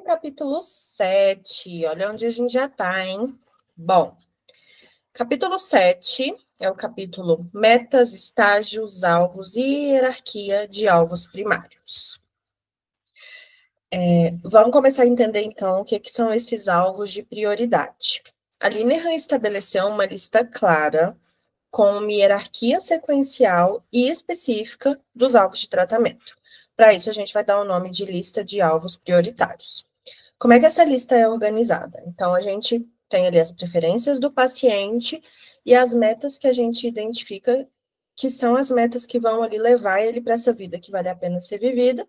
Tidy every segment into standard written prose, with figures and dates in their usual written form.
capítulo 7. Olha onde a gente já está, hein? Bom, capítulo 7 é o capítulo Metas, Estágios, Alvos e Hierarquia de Alvos Primários. Vamos começar a entender, então, o que são esses alvos de prioridade. A Linehan estabeleceu uma lista clara com uma hierarquia sequencial e específica dos alvos de tratamento. Para isso, a gente vai dar o nome de lista de alvos prioritários. Como é que essa lista é organizada? Então, a gente tem ali as preferências do paciente e as metas que a gente identifica, que são as metas que vão ali levar ele para essa vida que vale a pena ser vivida.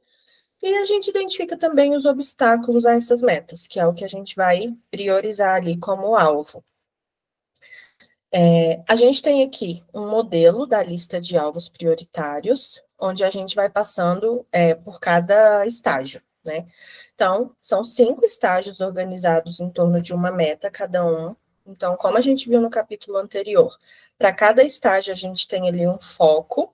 E a gente identifica também os obstáculos a essas metas, que é o que a gente vai priorizar ali como alvo. A gente tem aqui um modelo da lista de alvos prioritários, onde a gente vai passando por cada estágio, né? Então, são 5 estágios organizados em torno de uma meta cada um. Então, como a gente viu no capítulo anterior, para cada estágio a gente tem ali um foco,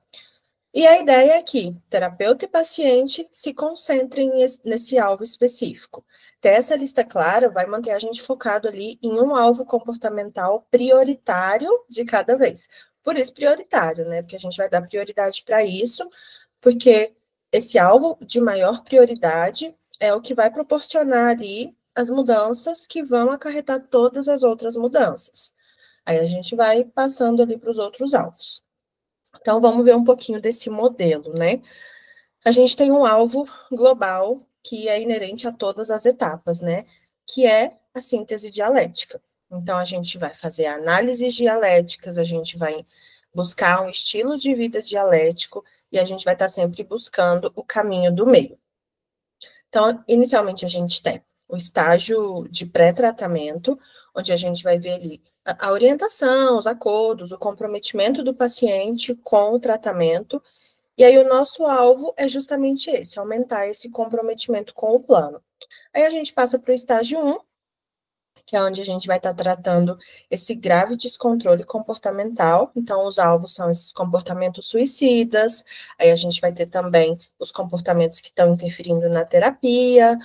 e a ideia é que terapeuta e paciente se concentrem nesse alvo específico. Ter essa lista clara vai manter a gente focado ali em um alvo comportamental prioritário de cada vez. Por isso, prioritário, né? Porque a gente vai dar prioridade para isso, porque esse alvo de maior prioridade é o que vai proporcionar ali as mudanças que vão acarretar todas as outras mudanças. Aí a gente vai passando ali para os outros alvos. Então, vamos ver um pouquinho desse modelo, né? A gente tem um alvo global que é inerente a todas as etapas, né? Que é a síntese dialética. Então, a gente vai fazer análises dialéticas, a gente vai buscar um estilo de vida dialético e a gente vai estar sempre buscando o caminho do meio. Então, inicialmente, a gente tem o estágio de pré-tratamento, onde a gente vai ver ali a orientação, os acordos, o comprometimento do paciente com o tratamento. E aí, o nosso alvo é justamente esse, aumentar esse comprometimento com o plano. Aí, a gente passa para o estágio 1, que é onde a gente vai estar tratando esse grave descontrole comportamental. Então, os alvos são esses comportamentos suicidas, aí a gente vai ter também os comportamentos que estão interferindo na terapia,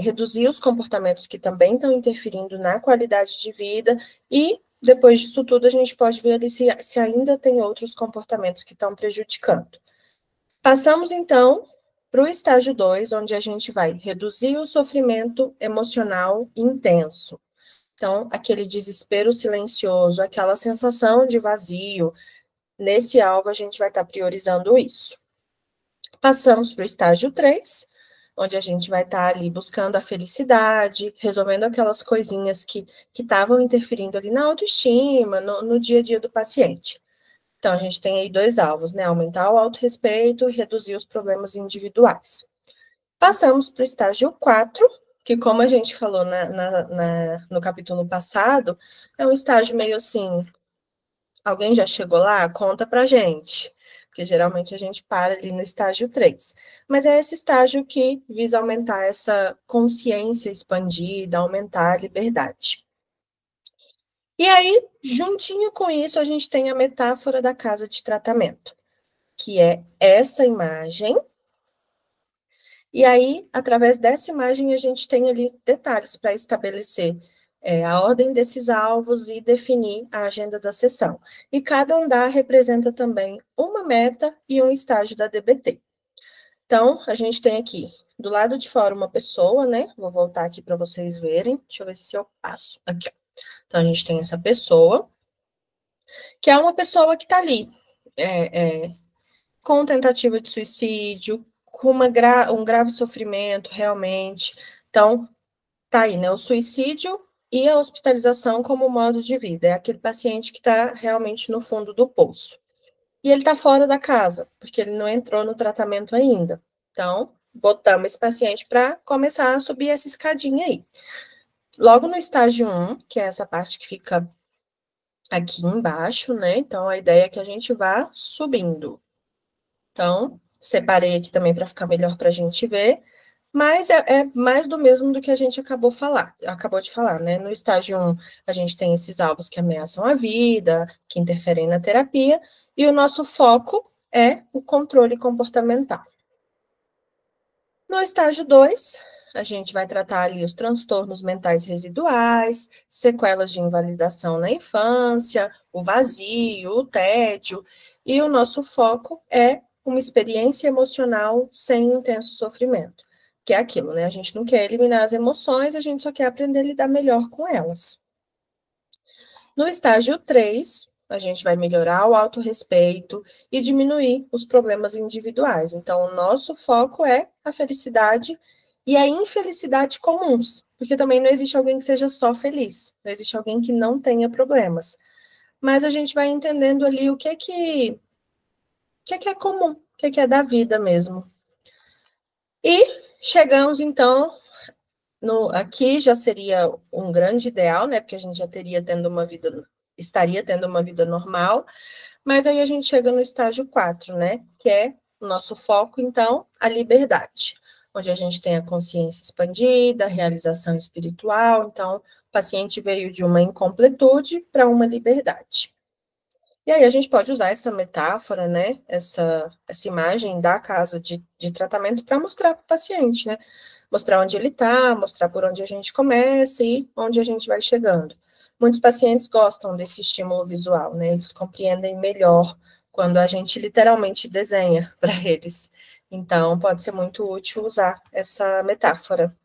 reduzir os comportamentos que também estão interferindo na qualidade de vida, e depois disso tudo a gente pode ver ali se ainda tem outros comportamentos que estão prejudicando. Passamos, então, para o estágio 2, onde a gente vai reduzir o sofrimento emocional intenso. Então, aquele desespero silencioso, aquela sensação de vazio, nesse alvo a gente vai estar priorizando isso. Passamos para o estágio 3, onde a gente vai estar ali buscando a felicidade, resolvendo aquelas coisinhas que estavam interferindo ali na autoestima, no dia a dia do paciente. Então, a gente tem aí 2 alvos, né? Aumentar o autorrespeito e reduzir os problemas individuais. Passamos para o estágio 4, que, como a gente falou no capítulo passado, é um estágio meio assim, alguém já chegou lá? Conta pra gente. Porque geralmente a gente para ali no estágio 3. Mas é esse estágio que visa aumentar essa consciência expandida, aumentar a liberdade. E aí, juntinho com isso, a gente tem a metáfora da casa de tratamento, que é essa imagem. E aí, através dessa imagem, a gente tem ali detalhes para estabelecer a ordem desses alvos e definir a agenda da sessão. E cada andar representa também uma meta e um estágio da DBT. Então, a gente tem aqui, do lado de fora, uma pessoa, né? Vou voltar aqui para vocês verem. Deixa eu ver se eu passo. Aqui, ó. Então, a gente tem essa pessoa, que é uma pessoa que está ali, com tentativa de suicídio, com um grave sofrimento, realmente. Então, tá aí, né? O suicídio e a hospitalização como modo de vida. É aquele paciente que está realmente no fundo do poço. E ele está fora da casa, porque ele não entrou no tratamento ainda. Então, botamos esse paciente para começar a subir essa escadinha aí. Logo no estágio 1, que é essa parte que fica aqui embaixo, né? Então, a ideia é que a gente vá subindo. Então, separei aqui também para ficar melhor para a gente ver. Mas é mais do mesmo do que a gente acabou de falar, né? No estágio 1, a gente tem esses alvos que ameaçam a vida, que interferem na terapia, e o nosso foco é o controle comportamental. No estágio 2, a gente vai tratar ali os transtornos mentais residuais, sequelas de invalidação na infância, o vazio, o tédio, e o nosso foco é uma experiência emocional sem intenso sofrimento, que é aquilo, né? A gente não quer eliminar as emoções, a gente só quer aprender a lidar melhor com elas. No estágio 3, a gente vai melhorar o autorrespeito e diminuir os problemas individuais. Então, o nosso foco é a felicidade e a infelicidade comuns, porque também não existe alguém que seja só feliz, não existe alguém que não tenha problemas. Mas a gente vai entendendo ali o que é comum, o que é da vida mesmo. E chegamos, então, aqui já seria um grande ideal, né? Porque a gente já estaria tendo uma vida normal, mas aí a gente chega no estágio 4, né? Que é o nosso foco, então, a liberdade, onde a gente tem a consciência expandida, a realização espiritual. Então, o paciente veio de uma incompletude para uma liberdade. E aí a gente pode usar essa metáfora, né? Essa imagem da casa de tratamento para mostrar para o paciente, né? Mostrar onde ele está, mostrar por onde a gente começa e onde a gente vai chegando. Muitos pacientes gostam desse estímulo visual, né? Eles compreendem melhor quando a gente literalmente desenha para eles. Então, pode ser muito útil usar essa metáfora.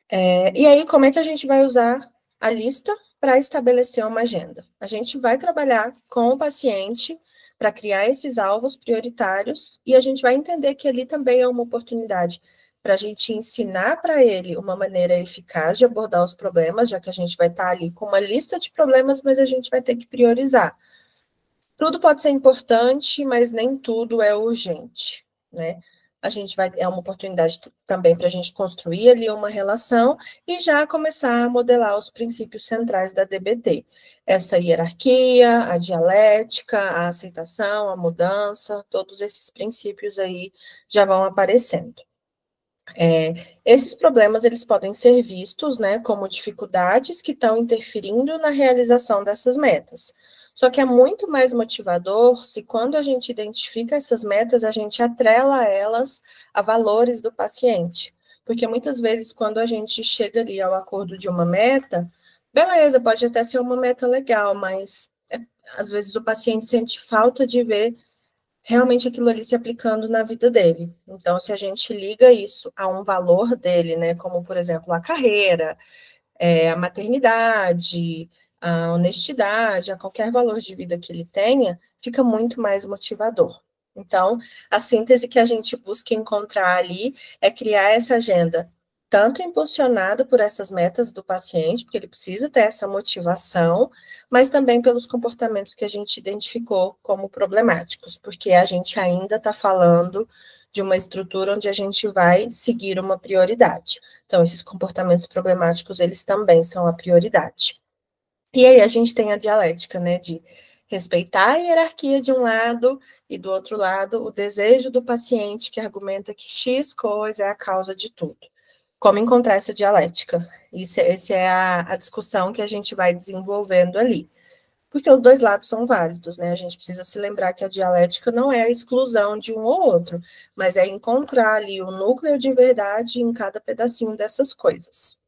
E aí, como é que a gente vai usar a lista para estabelecer uma agenda? A gente vai trabalhar com o paciente para criar esses alvos prioritários e a gente vai entender que ali também é uma oportunidade para a gente ensinar para ele uma maneira eficaz de abordar os problemas, já que a gente vai estar ali com uma lista de problemas, mas a gente vai ter que priorizar. Tudo pode ser importante, mas nem tudo é urgente, né? É uma oportunidade também para a gente construir ali uma relação e já começar a modelar os princípios centrais da DBT. Essa hierarquia, a dialética, a aceitação, a mudança, todos esses princípios aí já vão aparecendo. Esses problemas, eles podem ser vistos, né, como dificuldades que estão interferindo na realização dessas metas. Só que é muito mais motivador se quando a gente identifica essas metas, a gente atrela elas a valores do paciente. Porque muitas vezes, quando a gente chega ali ao acordo de uma meta, beleza, pode até ser uma meta legal, mas às vezes o paciente sente falta de ver realmente aquilo ali se aplicando na vida dele. Então, se a gente liga isso a um valor dele, né, como, por exemplo, a carreira, a maternidade, a honestidade, a qualquer valor de vida que ele tenha, fica muito mais motivador. Então, a síntese que a gente busca encontrar ali é criar essa agenda tanto impulsionada por essas metas do paciente, porque ele precisa ter essa motivação, mas também pelos comportamentos que a gente identificou como problemáticos, porque a gente ainda está falando de uma estrutura onde a gente vai seguir uma prioridade. Então, esses comportamentos problemáticos, eles também são a prioridade. E aí a gente tem a dialética, né, de respeitar a hierarquia de um lado e do outro lado o desejo do paciente que argumenta que X coisa é a causa de tudo. Como encontrar essa dialética? Essa é a discussão que a gente vai desenvolvendo ali. Porque os dois lados são válidos, né? A gente precisa se lembrar que a dialética não é a exclusão de um ou outro, mas é encontrar ali o núcleo de verdade em cada pedacinho dessas coisas.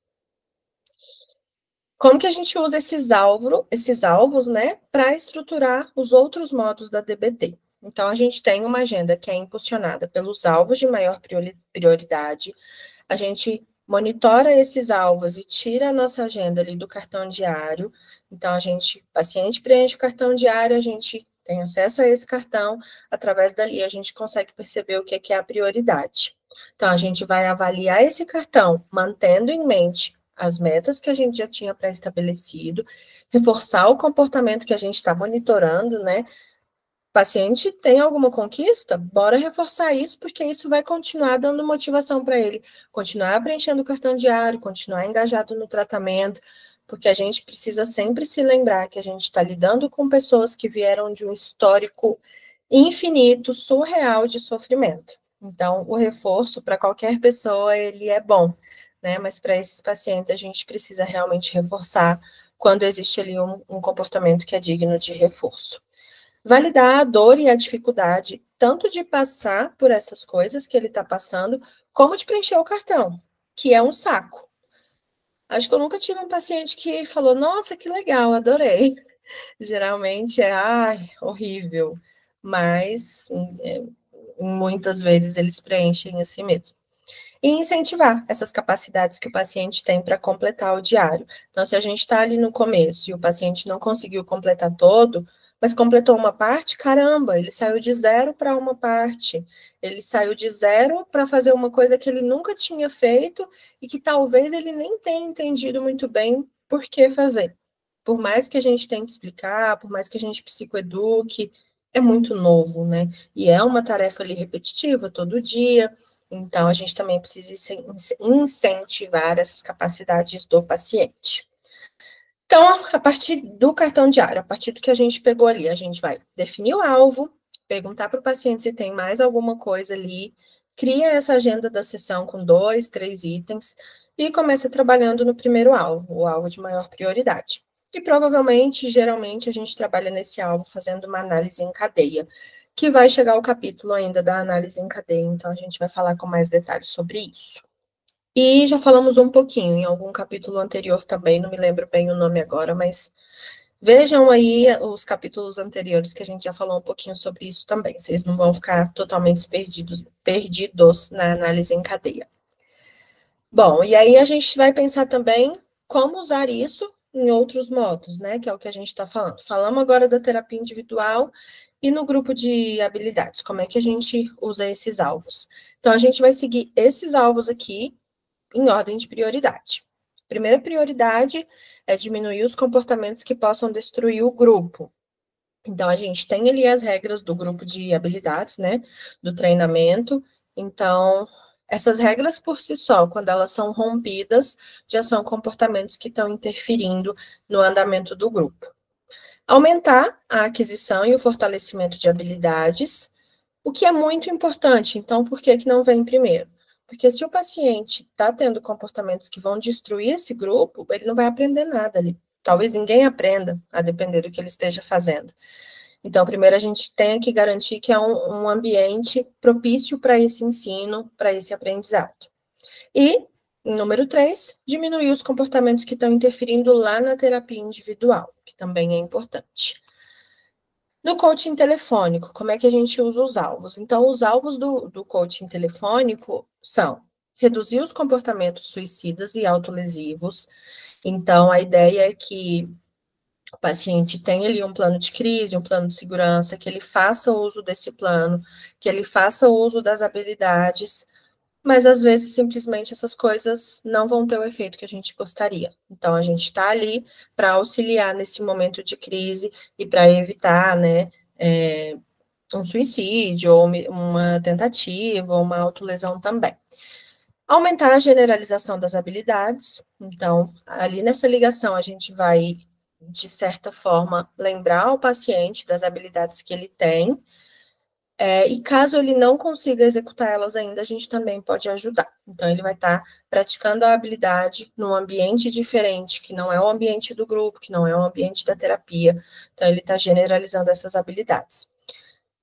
Como que a gente usa esses alvos, né, para estruturar os outros modos da DBT? Então, a gente tem uma agenda que é impulsionada pelos alvos de maior prioridade, a gente monitora esses alvos e tira a nossa agenda ali do cartão diário. Então, o paciente preenche o cartão diário, a gente tem acesso a esse cartão, através dali a gente consegue perceber o que é a prioridade. Então, a gente vai avaliar esse cartão, mantendo em mente as metas que a gente já tinha pré-estabelecido, reforçar o comportamento que a gente está monitorando, né? Paciente tem alguma conquista, bora reforçar isso, porque isso vai continuar dando motivação para ele, continuar preenchendo o cartão diário, continuar engajado no tratamento, porque a gente precisa sempre se lembrar que a gente está lidando com pessoas que vieram de um histórico infinito, surreal de sofrimento. Então, o reforço para qualquer pessoa, ele é bom, né? Mas para esses pacientes, a gente precisa realmente reforçar quando existe ali um comportamento que é digno de reforço. validar a dor e a dificuldade, tanto de passar por essas coisas que ele está passando, como de preencher o cartão, que é um saco. Acho que eu nunca tive um paciente que falou, nossa, que legal, adorei. Geralmente é, ai, horrível, mas muitas vezes eles preenchem assim mesmo. E incentivar essas capacidades que o paciente tem para completar o diário. Então, se a gente está ali no começo e o paciente não conseguiu completar todo, mas completou uma parte, caramba, ele saiu de zero para uma parte. Ele saiu de zero para fazer uma coisa que ele nunca tinha feito e que talvez ele nem tenha entendido muito bem por que fazer. Por mais que a gente tente explicar, por mais que a gente psicoeduque, é muito novo, né? E é uma tarefa ali repetitiva todo dia. Então, a gente também precisa incentivar essas capacidades do paciente. Então, a partir do cartão diário, a partir do que a gente pegou ali, a gente vai definir o alvo, perguntar para o paciente se tem mais alguma coisa ali, cria essa agenda da sessão com 2, 3 itens e começa trabalhando no primeiro alvo, o alvo de maior prioridade. E provavelmente, geralmente, a gente trabalha nesse alvo fazendo uma análise em cadeia, que vai chegar ao capítulo ainda da análise em cadeia, então a gente vai falar com mais detalhes sobre isso. E já falamos um pouquinho em algum capítulo anterior também, não me lembro bem o nome agora, mas vejam aí os capítulos anteriores que a gente já falou um pouquinho sobre isso também. Vocês não vão ficar totalmente perdidos na análise em cadeia. Bom, e aí a gente vai pensar também como usar isso em outros modos, né? Que é o que a gente está falando. Falamos agora da terapia individual e no grupo de habilidades. Como é que a gente usa esses alvos? Então, a gente vai seguir esses alvos aqui em ordem de prioridade. Primeira prioridade é diminuir os comportamentos que possam destruir o grupo. Então, a gente tem ali as regras do grupo de habilidades, né? Do treinamento. Então, essas regras por si só, quando elas são rompidas, já são comportamentos que estão interferindo no andamento do grupo. Aumentar a aquisição e o fortalecimento de habilidades, o que é muito importante. Então, por que não vem primeiro? Porque se o paciente está tendo comportamentos que vão destruir esse grupo, ele não vai aprender nada ali. Talvez ninguém aprenda, a depender do que ele esteja fazendo. Então, primeiro a gente tem que garantir que é um ambiente propício para esse ensino, para esse aprendizado. E, número 3, diminuir os comportamentos que estão interferindo lá na terapia individual, que também é importante. No coaching telefônico, como é que a gente usa os alvos? Então, os alvos do coaching telefônico são reduzir os comportamentos suicidas e autolesivos. Então, a ideia é que o paciente tenha ali um plano de crise, um plano de segurança, que ele faça uso desse plano, que ele faça uso das habilidades, mas às vezes simplesmente essas coisas não vão ter o efeito que a gente gostaria. Então, a gente está ali para auxiliar nesse momento de crise e para evitar, né, um suicídio, ou uma tentativa, ou uma autolesão também. Aumentar a generalização das habilidades. Então, ali nessa ligação, a gente vai, de certa forma, lembrar o paciente das habilidades que ele tem, e caso ele não consiga executar elas ainda, a gente também pode ajudar. Então, ele vai estar praticando a habilidade num ambiente diferente, que não é o ambiente do grupo, que não é o ambiente da terapia. Então, ele está generalizando essas habilidades.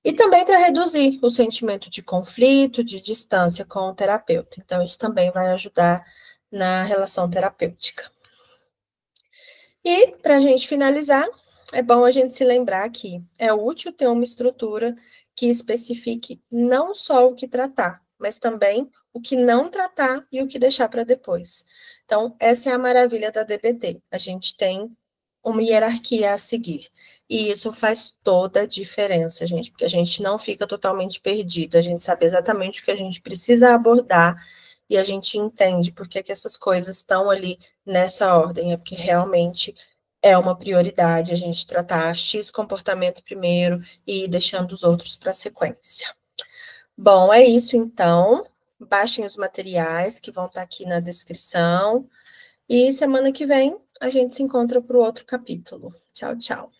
E também para reduzir o sentimento de conflito, de distância com o terapeuta. Então, isso também vai ajudar na relação terapêutica. E, para a gente finalizar, é bom a gente se lembrar que é útil ter uma estrutura que especifique não só o que tratar, mas também o que não tratar e o que deixar para depois. Então, essa é a maravilha da DBT. A gente tem uma hierarquia a seguir. E isso faz toda a diferença, gente, porque a gente não fica totalmente perdido, a gente sabe exatamente o que a gente precisa abordar e a gente entende por que essas coisas estão ali nessa ordem, é porque realmente é uma prioridade a gente tratar X comportamento primeiro e ir deixando os outros para a sequência. Bom, é isso então. Baixem os materiais que vão estar aqui na descrição. E semana que vem a gente se encontra para o outro capítulo. Tchau, tchau.